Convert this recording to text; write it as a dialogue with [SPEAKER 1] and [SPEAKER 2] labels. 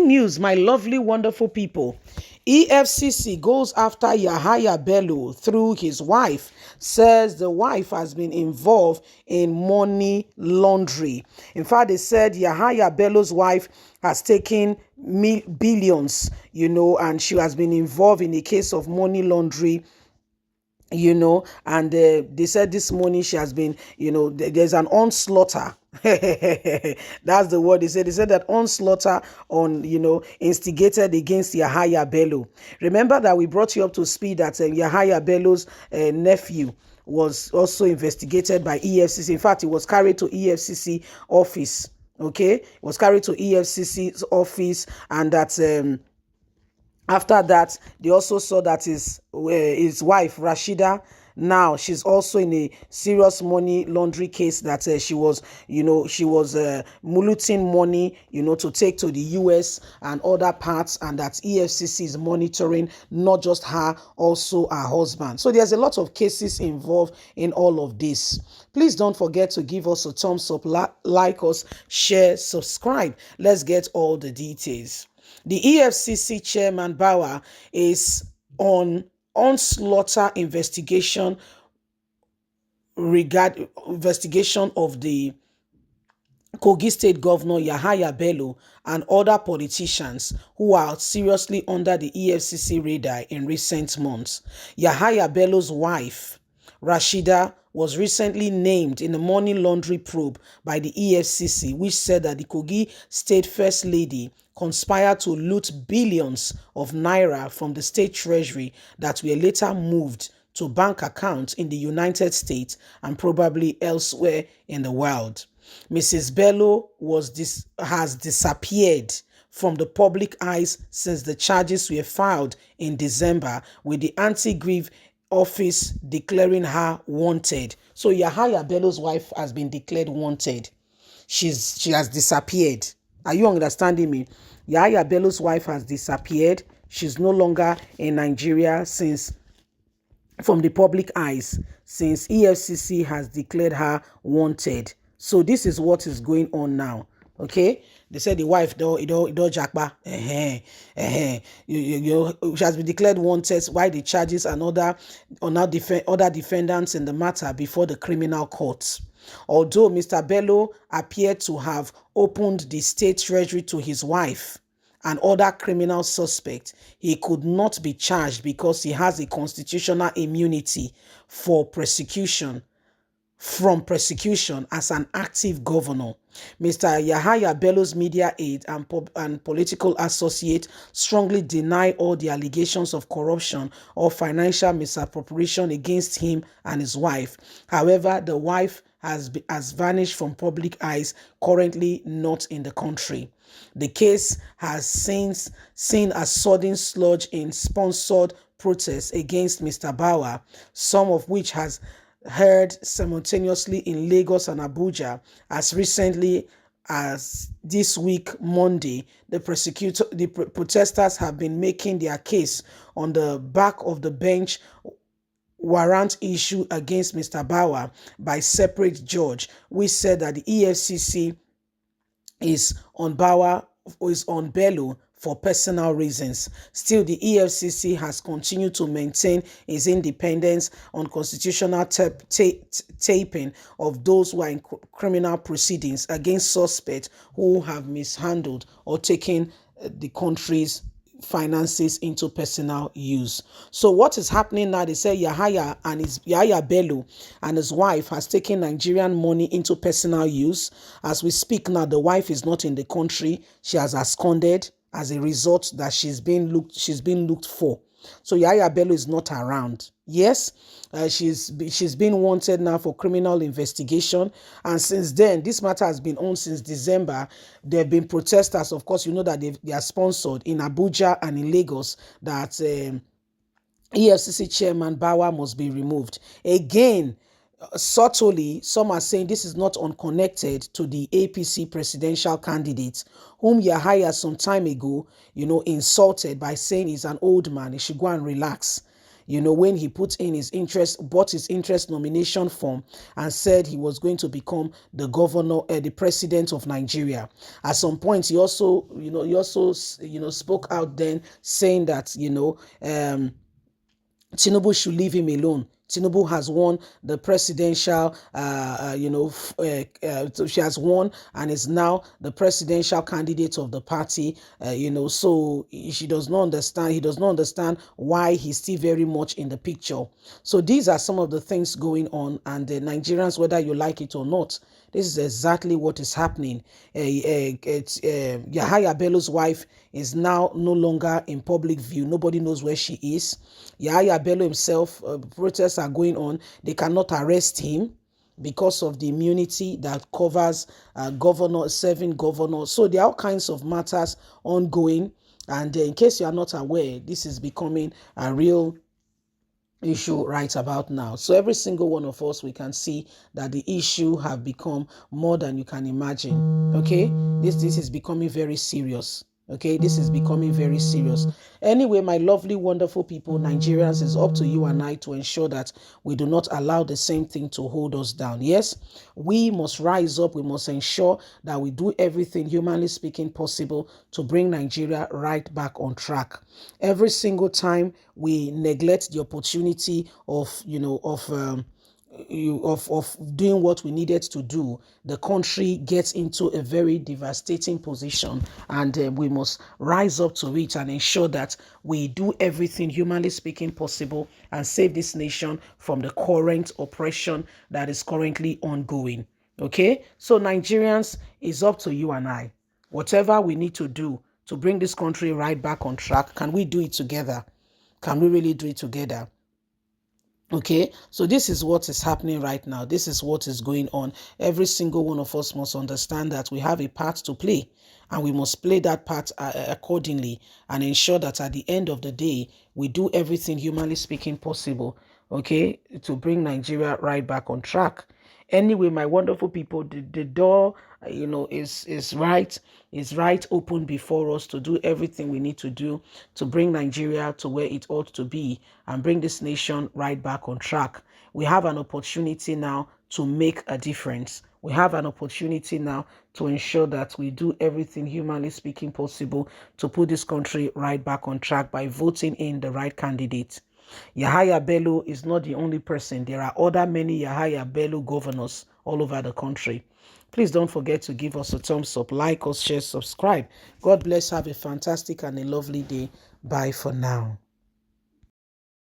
[SPEAKER 1] Breaking news, my lovely, wonderful people. EFCC goes after Yahaya Bello through his wife, says the wife has been involved in money laundering. In fact, they said Yahaya Bello's wife has taken billions, and she has been involved in a case of money laundering, and they said this morning she has been, there's an onslaught. That's the word they said. They said that onslaught on, instigated against Yahaya Bello. Remember that we brought you up to speed that Yahaya Bello's nephew was also investigated by EFCC. In fact, he was carried to EFCC office. Okay, it was carried to EFCC's office, and that after that, they also saw that his wife, Rashida, now she's also in a serious money laundering case that she was muluting money, to take to the US and other parts, and that EFCC is monitoring not just her, also her husband. So there's a lot of cases involved in all of this. Please don't forget to give us a thumbs up, like us, share, subscribe. Let's get all the details. The EFCC chairman Bauer is on onslaught investigation of the Kogi State Governor Yahaya Bello and other politicians who are seriously under the EFCC radar in recent months. Yahaya Bello's wife, Rashida, was recently named in a money laundering probe by the EFCC, which said that the Kogi State First Lady conspired to loot billions of naira from the state treasury that were later moved to bank accounts in the United States and probably elsewhere in the world. Mrs. Bello has disappeared from the public eyes since the charges were filed in December, with the anti-grief office declaring her wanted. So Yahaya Bello's wife has been declared wanted. She has disappeared. Are you understanding me? Yahaya Bello's wife has disappeared. She's no longer in Nigeria from the public eyes since EFCC has declared her wanted. So this is what is going on now. Okay, they said the wife jakba. She has been declared wanted. Why the charges and other defendants in the matter before the criminal courts. Although Mr. Bello appeared to have opened the state treasury to his wife and other criminal suspects, he could not be charged because he has a constitutional immunity from prosecution as an active governor. Mr. Yahaya Bello's media aide and political associate strongly deny all the allegations of corruption or financial misappropriation against him and his wife. However, the wife has vanished from public eyes, currently not in the country. The case has since seen a sudden surge in sponsored protests against Mr. Bauer, some of which has heard simultaneously in Lagos and Abuja. As recently as this week, Monday, the protesters have been making their case on the back of the bench warrant issued against Mr. Bauer by separate judge, which said that the EFCC is on Bello for personal reasons. Still, the EFCC has continued to maintain its independence on constitutional taping of those who are in criminal proceedings against suspects who have mishandled or taken the country's finances into personal use. So what is happening now? They say Yahaya Bello and his wife has taken Nigerian money into personal use. As we speak now, the wife is not in the country. She has absconded as a result that she's been looked for. So Yahaya Bello is not around. Yes, she's been wanted now for criminal investigation, and since then this matter has been on since December. There have been protesters, of course, that they are sponsored in Abuja and in Lagos, that EFCC chairman Bauer must be removed. Again, subtly, some are saying this is not unconnected to the APC presidential candidate, whom Yahaya some time ago, insulted by saying he's an old man, he should go and relax. when he put in bought his interest nomination form and said he was going to become the governor, the president of Nigeria. At some point, he also, spoke out then saying that, Tinubu should leave him alone. Tinubu has won the presidential, she has won and is now the presidential candidate of the party, so she does not understand, he does not understand why he's still very much in the picture. So these are some of the things going on, and the Nigerians, whether you like it or not, this is exactly what is happening. Yahaya Bello's wife is now no longer in public view. Nobody knows where she is. Yahaya Bello himself, protests are going on. They cannot arrest him because of the immunity that covers serving governor. So there are all kinds of matters ongoing. And in case you are not aware, this is becoming a real issue right about now. So every single one of us, we can see that the issue have become more than you can imagine. Okay, this is becoming very serious. Okay, this is becoming very serious. Anyway, my lovely, wonderful people, Nigerians, it's up to you and I to ensure that we do not allow the same thing to hold us down. Yes, we must rise up. We must ensure that we do everything, humanly speaking, possible to bring Nigeria right back on track. Every single time we neglect the opportunity of, of doing what we needed to do, the country gets into a very devastating position, and we must rise up to it and ensure that we do everything humanly speaking possible and save this nation from the current oppression that is currently ongoing. Okay, so Nigerians, it's up to you and I. Whatever we need to do to bring this country right back on track, can we do it together? Can we really do it together? Okay, so this is what is happening right now. This is what is going on. Every single one of us must understand that we have a part to play, and we must play that part accordingly and ensure that at the end of the day, we do everything humanly speaking possible, okay, to bring Nigeria right back on track. Anyway, my wonderful people, the door, is right open before us to do everything we need to do to bring Nigeria to where it ought to be and bring this nation right back on track. We have an opportunity now to make a difference. We have an opportunity now to ensure that we do everything humanly speaking possible to put this country right back on track by voting in the right candidate. Yahaya Bello is not the only person. There are many Yahaya Bello governors all over the country. Please don't forget to give us a thumbs up, like us, share, subscribe. God bless. Have a fantastic and a lovely day. Bye for now.